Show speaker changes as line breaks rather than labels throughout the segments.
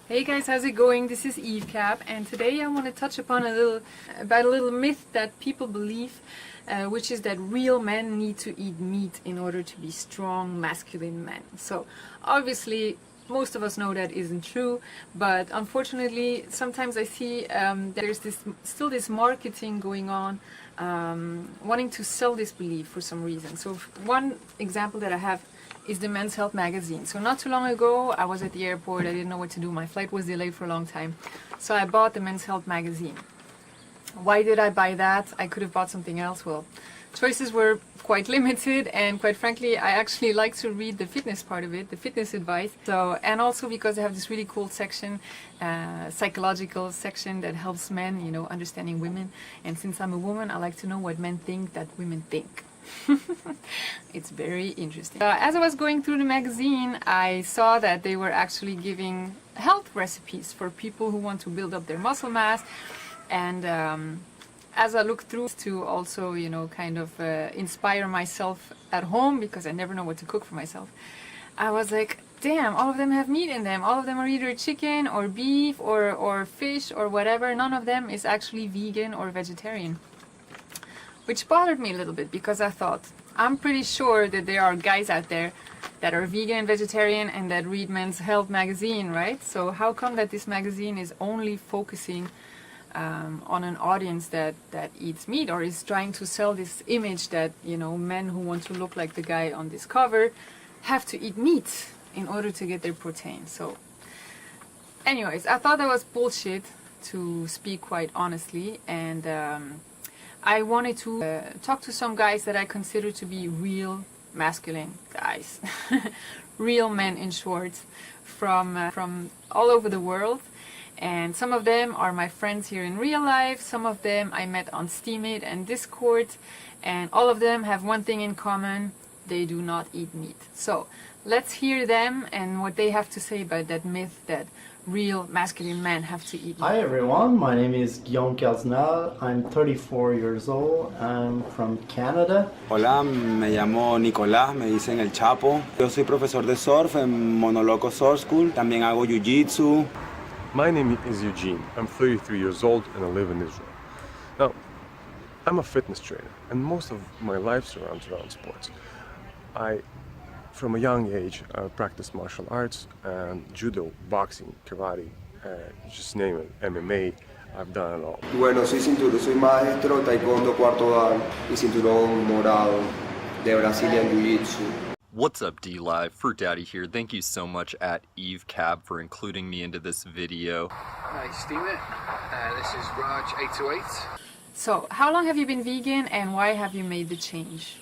Hey guys, how's it going? This is Eve Cap, and today I want to touch upon a little myth that people believe, which is that real men need to eat meat in order to be strong, masculine men. So obviously most of us know that isn't true, but unfortunately sometimes I see there's still this marketing going on, wanting to sell this belief for some reason. So one example that I have is the Men's Health magazine. So not too long ago, I was at the airport, I didn't know what to do, my flight was delayed for a long time. So I bought the Men's Health magazine. Why did I buy that? I could have bought something else. Well, choices were quite limited, and quite frankly, I actually like to read the fitness part of it, the fitness advice. So, and also because they have this really cool section, psychological section that helps men, you know, understanding women. And since I'm a woman, I like to know what men think that women think. It's very interesting. As I was going through the magazine, I saw that they were actually giving health recipes for people who want to build up their muscle mass. And as I looked through to also, you know, kind of inspire myself at home, because I never know what to cook for myself, I was like, damn, all of them have meat in them. All of them are either chicken or beef or fish or whatever. None of them is actually vegan or vegetarian. Which bothered me a little bit, because I thought, I'm pretty sure that there are guys out there that are vegan and vegetarian and that read Men's Health magazine, right? So how come that this magazine is only focusing on an audience that eats meat, or is trying to sell this image that, you know, men who want to look like the guy on this cover have to eat meat in order to get their protein? So anyways, I thought that was bullshit, to speak quite honestly, and I wanted to talk to some guys that I consider to be real masculine guys, real men in short, from all over the world. And some of them are my friends here in real life, some of them I met on Steemit and Discord, and all of them have one thing in common: they do not eat meat. So let's hear them and what they have to say about that myth that real masculine men have to eat meat.
Hi everyone, my name is Guillaume Calznal. I'm 34 years old. I'm from Canada.
Hola, me llamo Nicolás, me dicen El Chapo. Yo soy profesor de surf en Monoloco Surf School. También hago jiu-jitsu.
My name is Eugene. I'm 33 years old and I live in Israel. Now, I'm a fitness trainer, and most of my life surrounds around sports. From a young age, I practiced martial arts and judo, boxing, karate, just name it, MMA. I've done it all.
Bueno, soy maestro taekwondo cuarto dan y cinturón morado de Brazilian Jiu-Jitsu.
What's up, D-Live? For Daddy here. Thank you so much at Eve Cab for including me into this video.
Hi, Steemit. This is Raj828.
So how long have you been vegan, and why have you made the change?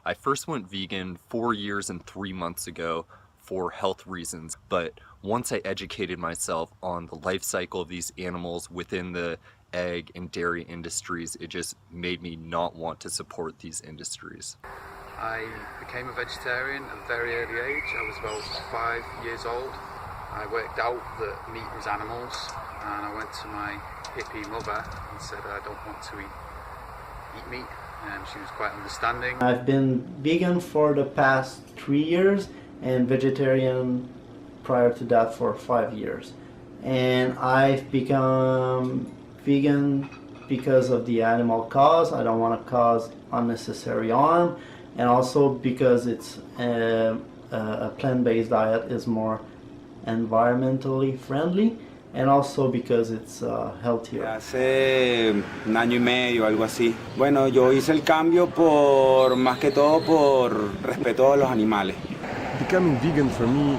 I first went vegan 4 years and 3 months ago for health reasons, but once I educated myself on the life cycle of these animals within the egg and dairy industries, it just made me not want to support these industries.
I became a vegetarian at a very early age. I was about 5 years old. I worked out that meat was animals, and I went to my hippie mother and said I don't want to eat meat, and she was quite understanding.
I've been vegan for the past 3 years and vegetarian prior to that for 5 years. And I've become vegan because of the animal cause. I don't want to cause unnecessary harm, and also because it's a plant-based diet is more environmentally friendly, and also because it's healthier.
Hace un año y medio, algo así. Bueno, yo hice el cambio por, más que todo, por respeto a los animales.
Becoming vegan for me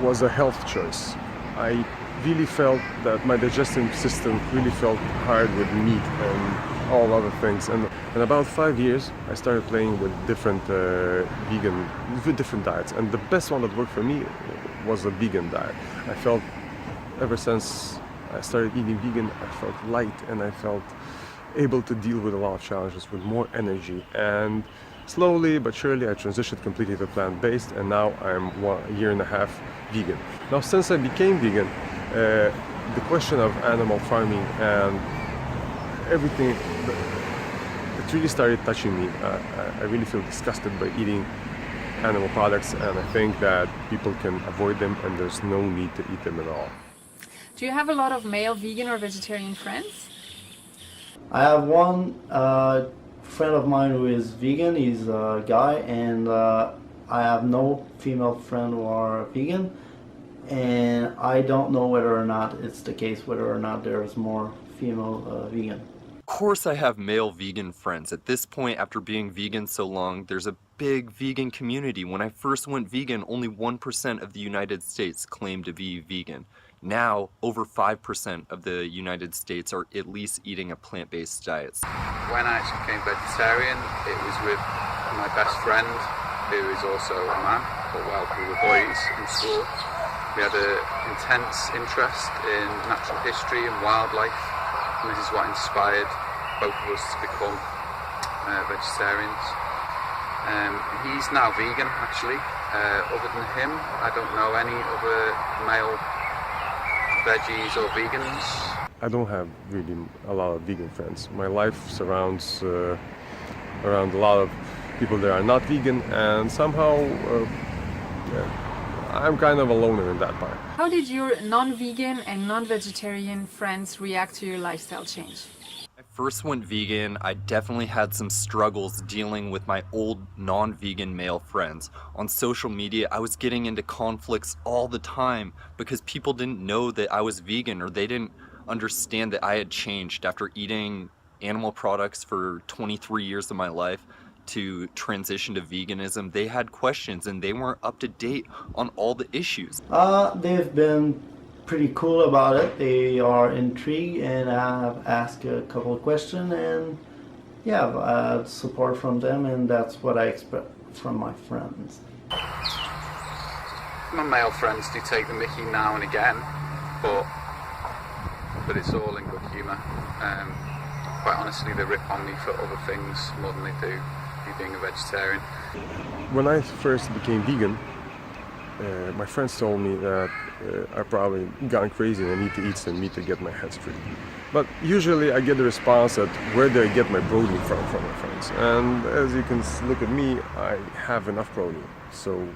was a health choice. I really felt that my digestive system really felt hard with meat and all other things. And in about 5 years, I started playing with different different diets. And the best one that worked for me was a vegan diet. I felt, ever since I started eating vegan, I felt light and I felt able to deal with a lot of challenges with more energy. And slowly but surely I transitioned completely to plant-based, and now I'm 1.5 years vegan. Now, since I became vegan, the question of animal farming and everything, it really started touching me. I really feel disgusted by eating animal products, and I think that people can avoid them and there's no need to eat them at all.
Do you have a lot of male vegan or vegetarian friends?
I have one friend of mine who is vegan. He's a guy, and I have no female friend who are vegan. And I don't know whether or not it's the case, whether or not there's more female vegan.
Of course I have male vegan friends. At this point, after being vegan so long, there's a big vegan community. When I first went vegan, only 1% of the United States claimed to be vegan. Now, over 5% of the United States are at least eating a plant-based diet.
When I actually became vegetarian, it was with my best friend, who is also a man, but well, we were boys in school. We had an intense interest in natural history and wildlife, and this is what inspired both of us to become vegetarians. He's now vegan, actually. Other than him, I don't know any other male veggies or vegans.
I don't have really a lot of vegan friends. My life surrounds around a lot of people that are not vegan, and somehow I'm kind of a loner in that part.
How did your non-vegan and non-vegetarian friends react to your lifestyle change?
When I first went vegan, I definitely had some struggles dealing with my old non-vegan male friends. On social media, I was getting into conflicts all the time because people didn't know that I was vegan, or they didn't understand that I had changed after eating animal products for 23 years of my life to transition to veganism. They had questions and they weren't up to date on all the issues.
They've been pretty cool about it. They are intrigued, and I've asked a couple of questions, and yeah, I've had support from them, and that's what I expect from my friends.
My male friends do take the mickey now and again, but it's all in good humour. Quite honestly, they rip on me for other things more than they do me being a vegetarian.
When I first became vegan, my friends told me that I've probably gone crazy and I need to eat some meat to get my head straight. But usually I get the response that where do I get my protein from my friends? And as you can look at me, I have enough protein. So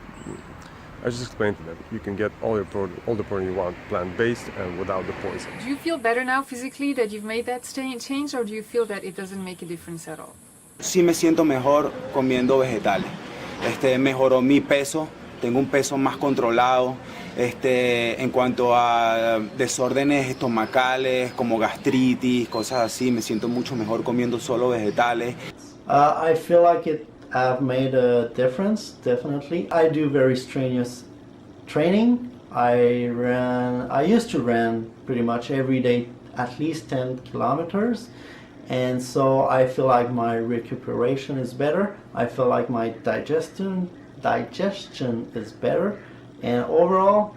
I just explained to them, you can get all the protein you want, plant-based and without the poison.
Do you feel better now physically that you've made that change, or do you feel that it doesn't make a difference at all?
Sí me siento mejor comiendo vegetales. Mejoró mi peso, tengo un peso más controlado. En cuanto a desórdenes estomacales como gastritis, cosas así, me siento mucho mejor comiendo solo vegetales.
I feel like I've made a difference, definitely. I do very strenuous training. I used to run pretty much every day, at least 10 kilometers. And so I feel like my recuperation is better. I feel like my digestion is better. And overall,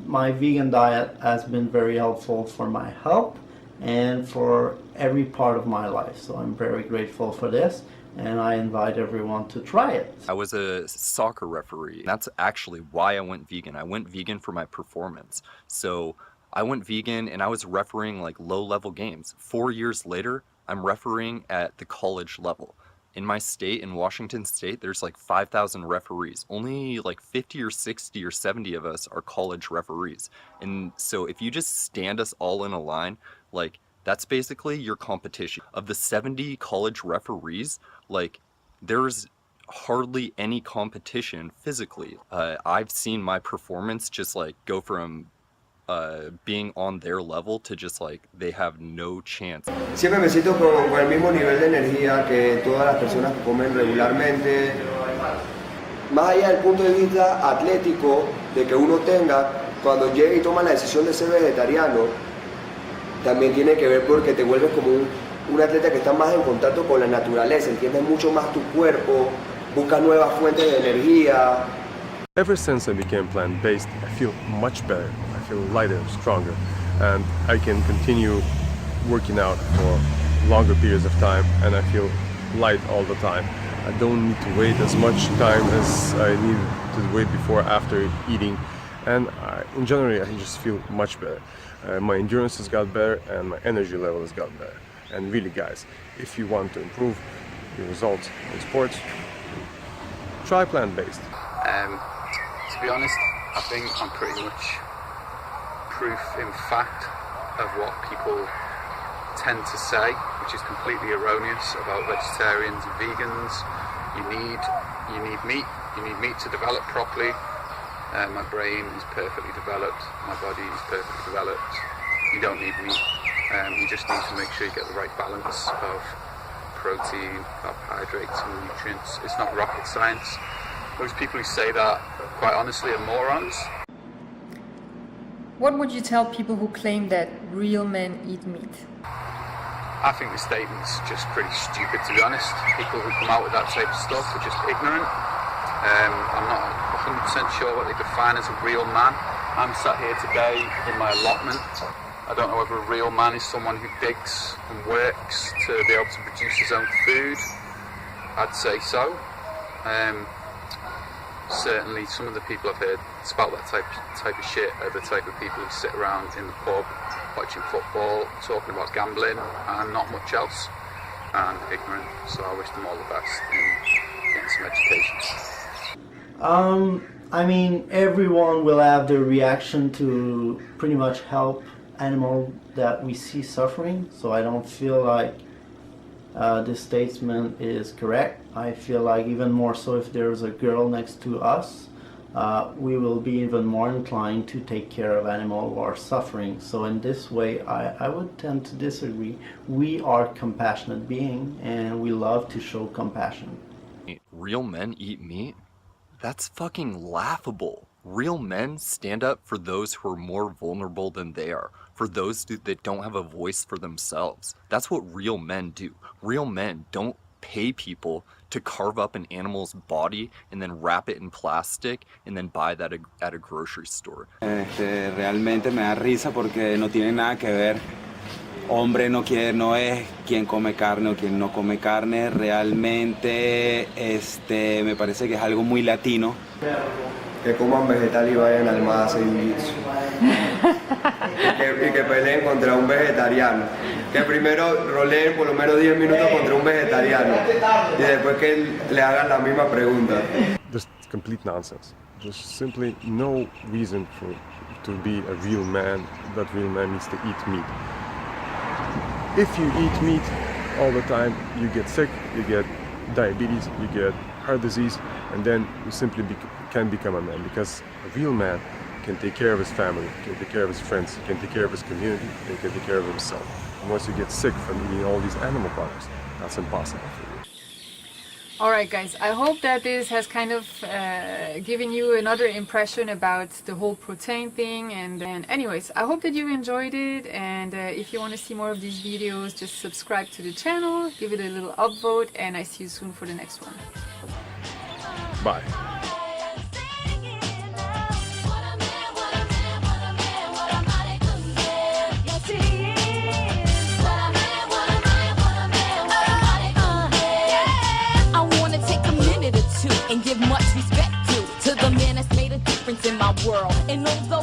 my vegan diet has been very helpful for my health and for every part of my life. So I'm very grateful for this, and I invite everyone to try it.
I was a soccer referee. That's actually why I went vegan. I went vegan for my performance. So I went vegan and I was refereeing like low-level games. 4 years later, I'm refereeing at the college level. In my state, in Washington State, there's like 5,000 referees. Only like 50 or 60 or 70 of us are college referees. And so if you just stand us all in a line, like that's basically your competition. Of the 70 college referees, like there's hardly any competition physically. I've seen my performance just like go from being on their level to just like they have no chance.
Siempre me siento con el mismo nivel de energía que todas las personas que comen regularmente. Más allá del punto de vista atlético de que uno tenga, cuando llega y toma la decisión de ser vegetariano, también tiene que ver porque te vuelves como un atleta que está más en contacto con la naturaleza, entiendes mucho más tu cuerpo, buscas nuevas fuentes de energía.
Ever since I became plant-based, I feel much better. I feel lighter, stronger, and I can continue working out for longer periods of time, and I feel light all the time. I don't need to wait as much time as I needed to wait before after eating, and in general I just feel much better. My endurance has got better and my energy level has got better. And really guys, if you want to improve your results in sports, try plant-based.
To be honest, I think I'm pretty much proof in fact of what people tend to say, which is completely erroneous about vegetarians and vegans. You need meat. You need meat to develop properly. My brain is perfectly developed. My body is perfectly developed. You don't need meat. You just need to make sure you get the right balance of protein, carbohydrates, and nutrients. It's not rocket science. Those people who say that, quite honestly, are morons.
What would you tell people who claim that real men eat meat?
I think the statement's just pretty stupid, to be honest. People who come out with that type of stuff are just ignorant. I'm not 100% sure what they define as a real man. I'm sat here today in my allotment. I don't know whether a real man is someone who digs and works to be able to produce his own food. I'd say so. Certainly some of the people I've heard spout that type of shit are the type of people who sit around in the pub watching football, talking about gambling and not much else, and ignorant. So I wish them all the best in getting some education.
I mean, everyone will have their reaction to pretty much help animal that we see suffering, so I don't feel like this statement is correct. I feel like even more so if there's a girl next to us, we will be even more inclined to take care of animals who are suffering. So in this way, I would tend to disagree. We are compassionate beings and we love to show compassion.
Real men eat meat? That's fucking laughable. Real men stand up for those who are more vulnerable than they are, for those that don't have a voice for themselves. That's what real men do. Real men don't pay people to carve up an animal's body and then wrap it in plastic and then buy that at a grocery store.
Realmente me da risa porque no tiene nada que ver. Hombre no es quien come carne o quien no come carne. Realmente me parece que es algo muy latino.
Que coman vegetal y vayan al mar a hacer jiu-jitsu. Y que peleen contra un vegetariano. Que primero roleen por lo menos 10 minutos contra un vegetariano. Y después que le hagan la misma pregunta.
Just complete nonsense. Just simply no reason to be a real man. That real man needs to eat meat. If you eat meat all the time, you get sick, you get diabetes, you get heart disease, and then you simply can become a man, because a real man can take care of his family, can take care of his friends, can take care of his community, and can take care of himself. And once you get sick from eating all these animal products, that's impossible for you.
Alright guys, I hope that this has kind of given you another impression about the whole protein thing, and anyways, I hope that you enjoyed it, and if you want to see more of these videos, just subscribe to the channel, give it a little upvote, and I see you soon for the next one.
Bye.
And give much respect to the man that's made a difference in my world. And although